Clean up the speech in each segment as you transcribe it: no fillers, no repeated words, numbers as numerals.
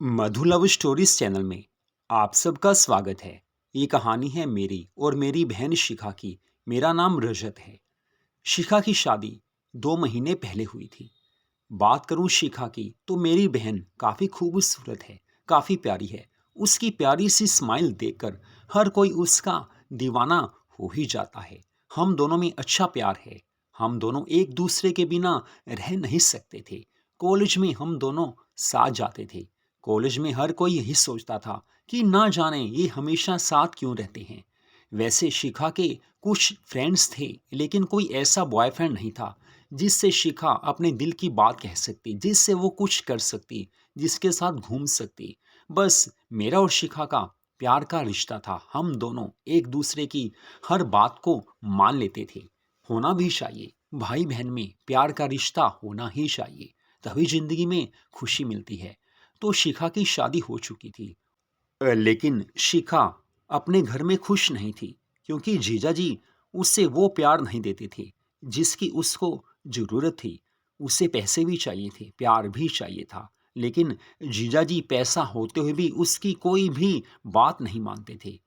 मधु love stories channel में आप सबका स्वागत है। ये कहानी है मेरी और मेरी बहन शिखा की। मेरा नाम रजत है। शिखा की शादी 2 महीने पहले हुई थी। बात करूं शिखा की तो मेरी बहन काफ़ी खूबसूरत है, काफ़ी प्यारी है। उसकी प्यारी सी स्माइल देखकर हर कोई उसका दीवाना हो ही जाता है। हम दोनों में अच्छा प्यार है। हम दोनों एक दूसरे के बिना रह नहीं सकते थे। कॉलेज में हम दोनों साथ जाते थे। कॉलेज में हर कोई यही सोचता था कि ना जाने ये हमेशा साथ क्यों रहते हैं। वैसे शिखा के कुछ फ्रेंड्स थे, लेकिन कोई ऐसा बॉयफ्रेंड नहीं था जिससे शिखा अपने दिल की बात कह सकती, जिससे वो कुछ कर सकती, जिसके साथ घूम सकती। बस मेरा और शिखा का प्यार का रिश्ता था। हम दोनों एक दूसरे की हर बात को मान लेते थे। होना भी चाहिए। भाई बहन में प्यार का रिश्ता होना ही चाहिए, तभी जिंदगी में खुशी मिलती है। तो शिखा की शादी हो चुकी थी। लेकिन शिखा अपने घर में खुश नहीं थी, क्योंकि जीजाजी उससे वो प्यार नहीं देते थे जिसकी उसको जरूरत थी। उसे पैसे भी चाहिए थे, प्यार भी चाहिए था, लेकिन जीजाजी पैसा होते हुए भी उसकी कोई भी बात नहीं मानते थे।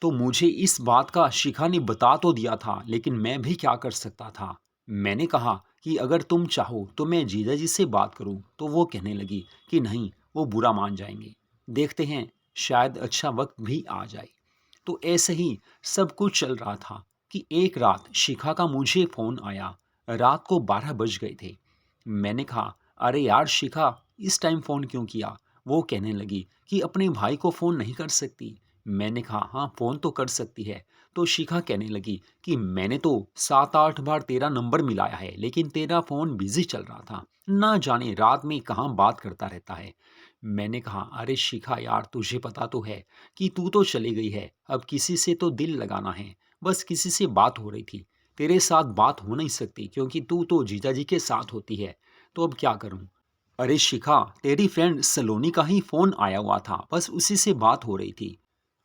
तो मुझे इस बात का शिखा ने बता तो दिया था, लेकिन मैं भी क्या कर सकता था। मैंने कहा कि अगर तुम चाहो तो मैं जीजाजी से बात करूं, तो वो कहने लगी कि नहीं, वो बुरा मान जाएंगे। देखते हैं, शायद अच्छा वक्त भी आ जाए। तो ऐसे ही सब कुछ चल रहा था कि एक रात शिखा का मुझे फ़ोन आया। रात को 12 बज गए थे। मैंने कहा, अरे यार शिखा, इस टाइम फ़ोन क्यों किया? वो कहने लगी कि अपने भाई को फ़ोन नहीं कर सकती। मैंने कहा, हाँ फ़ोन तो कर सकती है। तो शिखा कहने लगी कि मैंने तो 7-8 बार तेरा नंबर मिलाया है, लेकिन तेरा फ़ोन बिज़ी चल रहा था। ना जाने रात में कहाँ बात करता रहता है। मैंने कहा, अरे शिखा यार, तुझे पता तो है कि तू तो चली गई है, अब किसी से तो दिल लगाना है। बस किसी से बात हो रही थी, तेरे साथ बात हो नहीं सकती क्योंकि तू तो जीजाजी के साथ होती है। तो अब क्या करूं? अरे शिखा, तेरी फ्रेंड सलोनी का ही फोन आया हुआ था, बस उसी से बात हो रही थी।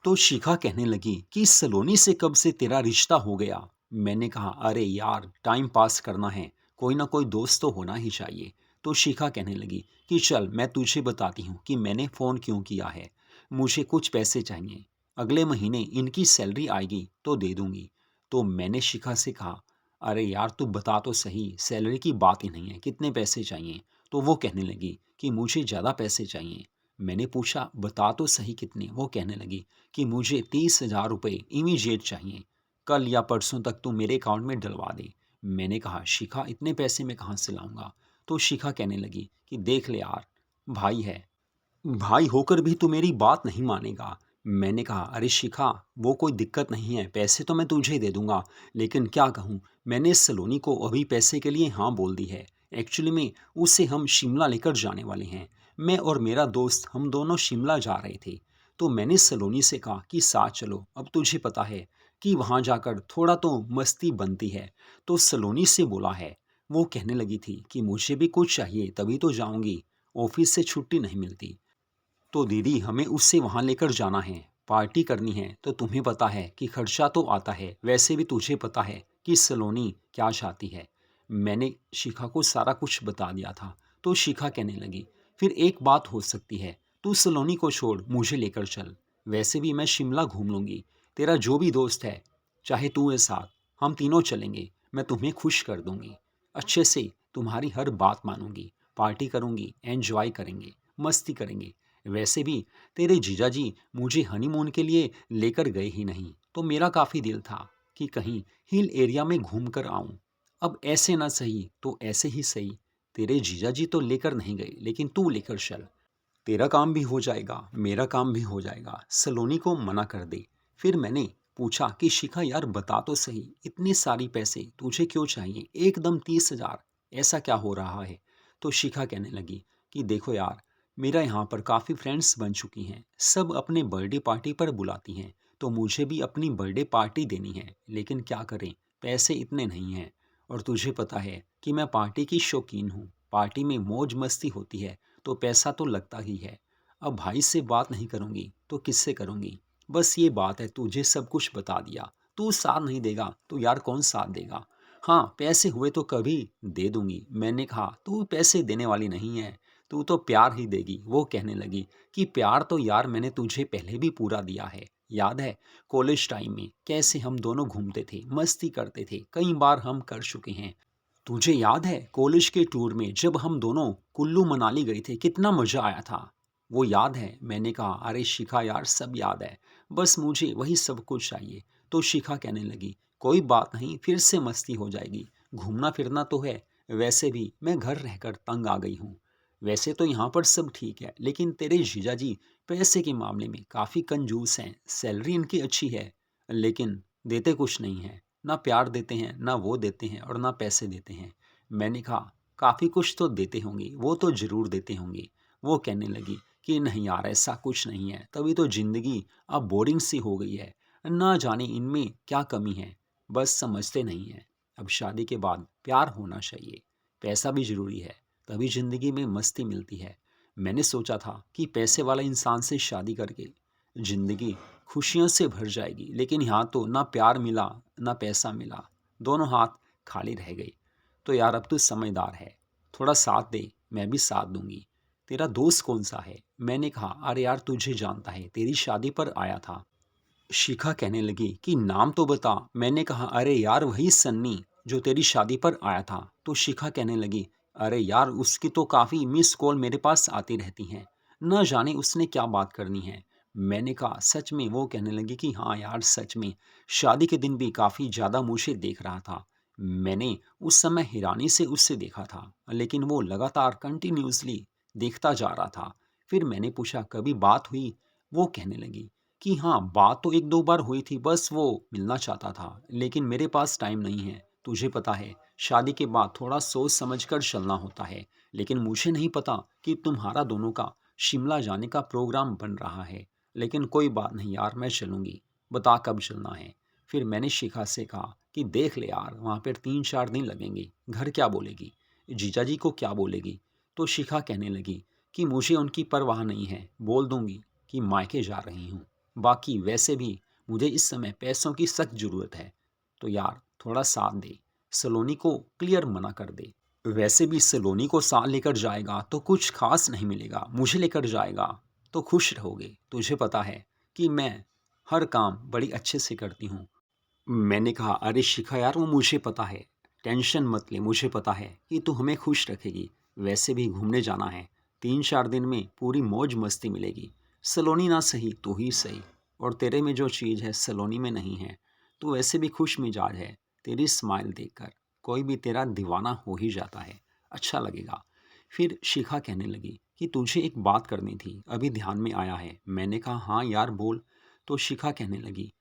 तो शिखा कहने लगी कि सलोनी से कब से तेरा रिश्ता हो गया? मैंने कहा, अरे यार, टाइम पास करना है, कोई ना कोई दोस्त तो होना ही चाहिए। तो शिखा कहने लगी कि चल मैं तुझे बताती हूँ कि मैंने फ़ोन क्यों किया है। मुझे कुछ पैसे चाहिए, अगले महीने इनकी सैलरी आएगी तो दे दूंगी। तो मैंने शिखा से कहा, अरे यार तू बता तो सही, सैलरी की बात ही नहीं है, कितने पैसे चाहिए? तो वो कहने लगी कि मुझे ज़्यादा पैसे चाहिए। मैंने पूछा, बता तो सही कितने? वो कहने लगी कि मुझे 30,000 रुपये इमीडिएट चाहिए, कल या परसों तक तू मेरे अकाउंट में डलवा दे। मैंने कहा, शिखा इतने पैसे मैं कहाँ से लाऊंगा? तो शिखा कहने लगी कि देख ले यार, भाई है, भाई होकर भी तू मेरी बात नहीं मानेगा। मैंने कहा, अरे शिखा, वो कोई दिक्कत नहीं है, पैसे तो मैं तुझे दे दूंगा, लेकिन क्या कहूँ, मैंने सलोनी को अभी पैसे के लिए हाँ बोल दी है। एक्चुअली में उसे हम शिमला लेकर जाने वाले हैं। मैं और मेरा दोस्त हम दोनों शिमला जा रहे थे। तो मैंने सलोनी से कहा कि साथ चलो, अब तुझे पता है कि वहाँ जाकर थोड़ा तो मस्ती बनती है। तो सलोनी से बोला है। वो कहने लगी थी कि मुझे भी कुछ चाहिए तभी तो जाऊंगी, ऑफिस से छुट्टी नहीं मिलती। तो दीदी, हमें उससे वहाँ लेकर जाना है, पार्टी करनी है, तो तुम्हें पता है कि खर्चा तो आता है। वैसे भी तुझे पता है कि सलोनी क्या चाहती है। मैंने शिखा को सारा कुछ बता दिया था। तो शिखा कहने लगी, फिर एक बात हो सकती है, तू सलोनी को छोड़, मुझे लेकर चल। वैसे भी मैं शिमला घूम लूँगी, तेरा जो भी दोस्त है, चाहे तू है साथ, हम तीनों चलेंगे। मैं तुम्हें खुश कर दूंगी, अच्छे से तुम्हारी हर बात मानूंगी, पार्टी करूंगी, एंजॉय करेंगे, मस्ती करेंगे। वैसे भी तेरे जीजाजी मुझे हनीमून के लिए लेकर गए ही नहीं, तो मेरा काफ़ी दिल था कि कहीं हिल एरिया में घूम कर आऊं। अब ऐसे ना सही तो ऐसे ही सही, तेरे जीजाजी तो लेकर नहीं गए, लेकिन तू लेकर चल। तेरा काम भी हो जाएगा, मेरा काम भी हो जाएगा, सलोनी को मना कर दे। फिर मैंने पूछा कि शिखा यार, बता तो सही, इतनी सारी पैसे तुझे क्यों चाहिए? एकदम 30,000, ऐसा क्या हो रहा है? तो शिखा कहने लगी कि देखो यार, मेरा यहाँ पर काफ़ी फ्रेंड्स बन चुकी हैं, सब अपने बर्थडे पार्टी पर बुलाती हैं, तो मुझे भी अपनी बर्थडे पार्टी देनी है, लेकिन क्या करें, पैसे इतने नहीं हैं। और तुझे पता है कि मैं पार्टी की शौकीन हूँ, पार्टी में मौज मस्ती होती है, तो पैसा तो लगता ही है। अब भाई से बात नहीं करूँगी तो किससे करूँगी? बस ये बात है, तुझे सब कुछ बता दिया। तू साथ नहीं देगा तो यार कौन साथ देगा? हाँ, पैसे हुए तो कभी दे दूंगी। मैंने कहा, तू पैसे देने वाली नहीं है, तू तो प्यार ही देगी। वो कहने लगी कि प्यार तो यार मैंने तुझे पहले भी पूरा दिया है। याद है कॉलेज टाइम में कैसे हम दोनों घूमते थे, मस्ती करते थे, कई बार हम कर चुके हैं। तुझे याद है कॉलेज के टूर में जब हम दोनों कुल्लू मनाली गए थे, कितना मजा आया था। वो याद है। मैंने कहा अरे शिखा यार सब याद है, बस मुझे वही सब कुछ चाहिए। तो शिखा कहने लगी कोई बात नहीं, फिर से मस्ती हो जाएगी, घूमना फिरना तो है। वैसे भी मैं घर रहकर तंग आ गई हूँ। वैसे तो यहाँ पर सब ठीक है, लेकिन तेरे जीजा जी पैसे के मामले में काफ़ी कंजूस हैं। सैलरी इनकी अच्छी है, लेकिन देते कुछ नहीं है। ना प्यार देते हैं, ना वो देते हैं, और ना पैसे देते हैं। मैंने कहा काफ़ी कुछ तो देते होंगे, वो तो ज़रूर देते होंगे। वो कहने लगी कि नहीं यार ऐसा कुछ नहीं है, तभी तो ज़िंदगी अब बोरिंग सी हो गई है। ना जाने इनमें क्या कमी है, बस समझते नहीं हैं। अब शादी के बाद प्यार होना चाहिए, पैसा भी ज़रूरी है, तभी ज़िंदगी में मस्ती मिलती है। मैंने सोचा था कि पैसे वाला इंसान से शादी करके ज़िंदगी खुशियों से भर जाएगी, लेकिन यहाँ तो ना प्यार मिला, ना पैसा मिला, दोनों हाथ खाली रह गए। तो यार अब तू समझदार है, थोड़ा साथ दे, मैं भी साथ दूंगी। तेरा दोस्त कौन सा है? मैंने कहा अरे यार तुझे जानता है, तेरी शादी पर आया था। शिखा कहने लगी कि नाम तो बता। मैंने कहा अरे यार वही सन्नी जो तेरी शादी पर आया था। तो शिखा कहने लगी अरे यार उसकी तो काफ़ी मिस कॉल मेरे पास आती रहती हैं, न जाने उसने क्या बात करनी है। मैंने कहा सच में? वो कहने लगी कि हाँ यार सच में, शादी के दिन भी काफ़ी ज़्यादा मुझे देख रहा था। मैंने उस समय हैरानी से उससे देखा था, लेकिन वो लगातार कंटिन्यूसली देखता जा रहा था। फिर मैंने पूछा कभी बात हुई? वो कहने लगी कि हाँ बात तो एक दो बार हुई थी, बस वो मिलना चाहता था, लेकिन मेरे पास टाइम नहीं है। तुझे पता है शादी के बाद थोड़ा सोच समझ कर चलना होता है। लेकिन मुझे नहीं पता कि तुम्हारा दोनों का शिमला जाने का प्रोग्राम बन रहा है। लेकिन कोई बात नहीं यार, मैं चलूँगी, बता कब चलना है। फिर मैंने शिखा से कहा कि देख ले यार वहाँ पर 3-4 दिन लगेंगे, घर क्या बोलेगी, जीजा जी को क्या बोलेगी। तो शिखा कहने लगी कि मुझे उनकी परवाह नहीं है, बोल दूंगी कि मायके जा रही हूँ। बाकी वैसे भी मुझे इस समय पैसों की सख्त ज़रूरत है, तो यार थोड़ा साथ दे, सलोनी को क्लियर मना कर दे। वैसे भी सलोनी को साथ लेकर जाएगा तो कुछ खास नहीं मिलेगा, मुझे लेकर जाएगा तो खुश रहोगे। तुझे पता है कि मैं हर काम बड़ी अच्छे से करती हूँ। मैंने कहा अरे शिखा यार वो मुझे पता है, टेंशन मत ले, मुझे पता है कि तू हमें खुश रखेगी। वैसे भी घूमने जाना है, 3-4 दिन में पूरी मौज मस्ती मिलेगी। सलोनी ना सही तो ही सही, और तेरे में जो चीज़ है सलोनी में नहीं है। तो वैसे भी खुश मिजाज है, तेरी स्माइल देखकर कोई भी तेरा दीवाना हो ही जाता है, अच्छा लगेगा। फिर शिखा कहने लगी कि तुझे एक बात करनी थी, अभी ध्यान में आया है। मैंने कहा हाँ यार बोल। तो शिखा कहने लगी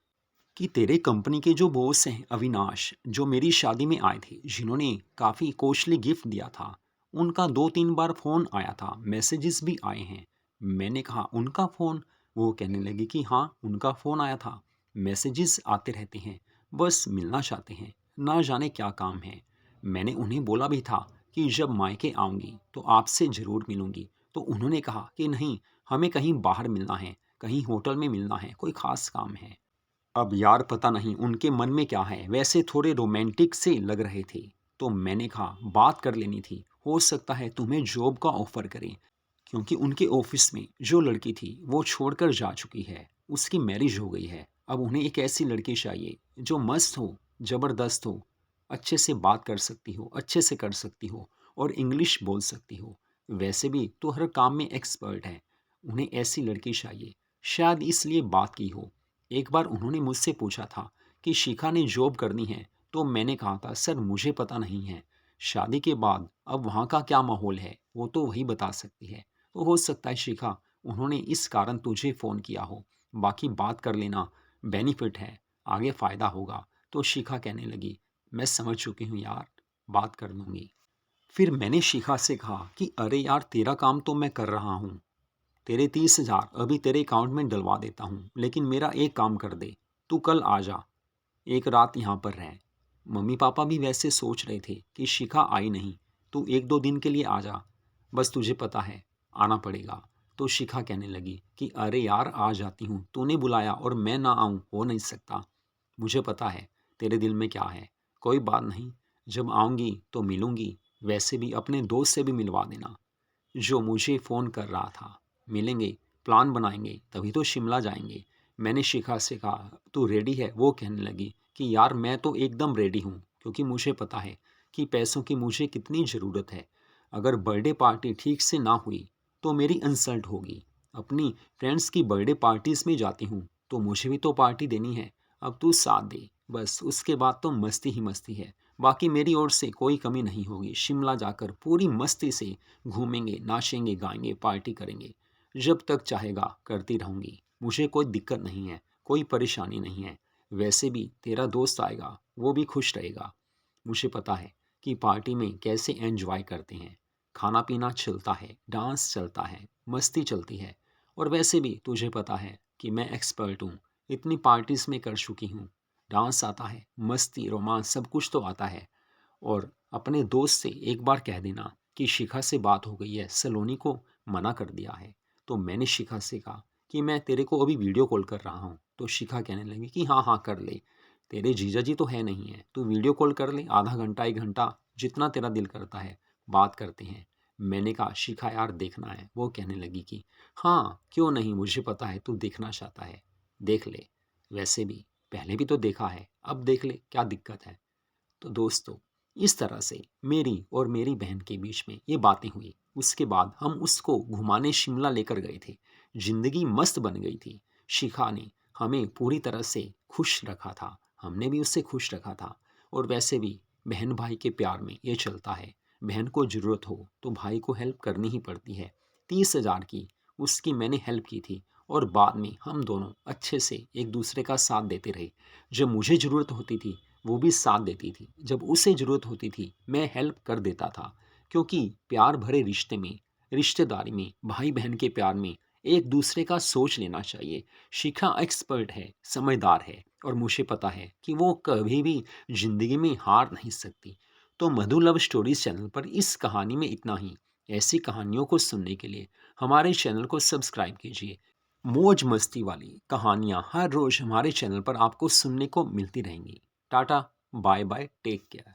कि तेरे कंपनी के जो बॉस हैं अविनाश, जो मेरी शादी में आए थे, जिन्होंने काफ़ी कॉस्टली गिफ्ट दिया था, उनका 2-3 बार फ़ोन आया था, मैसेजेस भी आए हैं। मैंने कहा उनका फ़ोन? वो कहने लगी कि हाँ उनका फ़ोन आया था, मैसेजेस आते रहते हैं, बस मिलना चाहते हैं, ना जाने क्या काम है। मैंने उन्हें बोला भी था कि जब मायके आऊँगी तो आपसे ज़रूर मिलूँगी। तो उन्होंने कहा कि नहीं, हमें कहीं बाहर मिलना है, कहीं होटल में मिलना है, कोई ख़ास काम है। अब यार पता नहीं उनके मन में क्या है, वैसे थोड़े रोमांटिक से लग रहे थे। तो मैंने कहा बात कर लेनी थी, हो सकता है तुम्हें जॉब का ऑफर करें, क्योंकि उनके ऑफिस में जो लड़की थी वो छोड़कर जा चुकी है, उसकी मैरिज हो गई है। अब उन्हें एक ऐसी लड़की चाहिए जो मस्त हो, ज़बरदस्त हो, अच्छे से बात कर सकती हो, अच्छे से कर सकती हो, और इंग्लिश बोल सकती हो। वैसे भी तो हर काम में एक्सपर्ट है, उन्हें ऐसी लड़की चाहिए। शायद इसलिए बात की हो। एक बार उन्होंने मुझसे पूछा था कि शिखा ने जॉब करनी है, तो मैंने कहा था सर मुझे पता नहीं है, शादी के बाद अब वहाँ का क्या माहौल है वो तो वही बता सकती है। तो हो सकता है शिखा उन्होंने इस कारण तुझे फ़ोन किया हो, बाकी बात कर लेना, बेनिफिट है, आगे फ़ायदा होगा। तो शिखा कहने लगी मैं समझ चुकी हूँ यार, बात कर लूँगी। फिर मैंने शिखा से कहा कि अरे यार तेरा काम तो मैं कर रहा हूँ, तेरे 30,000 अभी तेरे अकाउंट में डलवा देता हूँ, लेकिन मेरा एक काम कर दे, तू कल आ जा, एक रात यहाँ पर रह। मम्मी पापा भी वैसे सोच रहे थे कि शिखा आई नहीं, तू 1-2 दिन के लिए आ जा, बस तुझे पता है आना पड़ेगा। तो शिखा कहने लगी कि अरे यार आ जाती हूँ, तूने बुलाया और मैं ना आऊँ हो नहीं सकता। मुझे पता है तेरे दिल में क्या है, कोई बात नहीं, जब आऊँगी तो मिलूँगी, वैसे भी अपने दोस्त से भी मिलवा देना। जो मुझे फ़ोन कर रहा था, मिलेंगे, प्लान बनाएंगे, तभी तो शिमला जाएंगे। मैंने शिखा से कहा, तू रेडी है? वो कहने लगी कि यार मैं तो एकदम रेडी हूँ, क्योंकि मुझे पता है कि पैसों की मुझे कितनी ज़रूरत है। अगर बर्थडे पार्टी ठीक से ना हुई तो मेरी इंसल्ट होगी। अपनी फ्रेंड्स की बर्थडे पार्टीज़ में जाती हूँ तो मुझे भी तो पार्टी देनी है। अब तू साथ दे, बस उसके बाद तो मस्ती ही मस्ती है। बाकी मेरी ओर से कोई कमी नहीं होगी। शिमला जाकर पूरी मस्ती से घूमेंगे, नाचेंगे, गाएंगे, पार्टी करेंगे। जब तक चाहेगा करती रहूँगी। मुझे कोई दिक्कत नहीं है, कोई परेशानी नहीं है। वैसे भी तेरा दोस्त आएगा, वो भी खुश रहेगा। मुझे पता है कि पार्टी में कैसे एंजॉय करते हैं। खाना पीना चलता है, डांस चलता है, मस्ती चलती है। और वैसे भी तुझे पता है कि मैं एक्सपर्ट हूँ, इतनी पार्टीज़ में कर चुकी हूँ। डांस आता है, मस्ती, रोमांस सब कुछ तो आता है। और अपने दोस्त से एक बार कह देना कि शिखा से बात हो गई है, सलोनी को मना कर दिया है। तो मैंने शिखा से कहा कि मैं तेरे को अभी वीडियो कॉल कर रहा हूँ। तो शिखा कहने लगी कि हाँ हाँ कर ले, तेरे जीजा जी तो है नहीं है, तू वीडियो कॉल कर ले, आधा घंटा 1 घंटा जितना तेरा दिल करता है बात करते हैं। मैंने कहा शिखा यार देखना है। वो कहने लगी कि हाँ क्यों नहीं, मुझे पता है तू देखना चाहता है, देख ले। वैसे भी पहले भी तो देखा है, अब देख ले, क्या दिक्कत है। तो दोस्तों, इस तरह से मेरी और मेरी बहन के बीच में ये बातें हुई। उसके बाद हम उसको घुमाने शिमला लेकर गए थे। ज़िंदगी मस्त बन गई थी। शिखा ने हमें पूरी तरह से खुश रखा था, हमने भी उससे खुश रखा था। और वैसे भी बहन भाई के प्यार में ये चलता है, बहन को ज़रूरत हो तो भाई को हेल्प करनी ही पड़ती है। 30,000 की उसकी मैंने हेल्प की थी और बाद में हम दोनों अच्छे से एक दूसरे का साथ देते रहे। जब मुझे ज़रूरत होती थी वो भी साथ देती थी, जब उसे ज़रूरत होती थी मैं हेल्प कर देता था। क्योंकि प्यार भरे रिश्ते में, रिश्तेदारी में, भाई बहन के प्यार में एक दूसरे का सोच लेना चाहिए। शिखा एक्सपर्ट है, समझदार है और मुझे पता है कि वो कभी भी ज़िंदगी में हार नहीं सकती। तो मधु लव स्टोरीज चैनल पर इस कहानी में इतना ही। ऐसी कहानियों को सुनने के लिए हमारे चैनल को सब्सक्राइब कीजिए। मौज मस्ती वाली कहानियाँ हर रोज़ हमारे चैनल पर आपको सुनने को मिलती रहेंगी। Tata, bye bye, take care.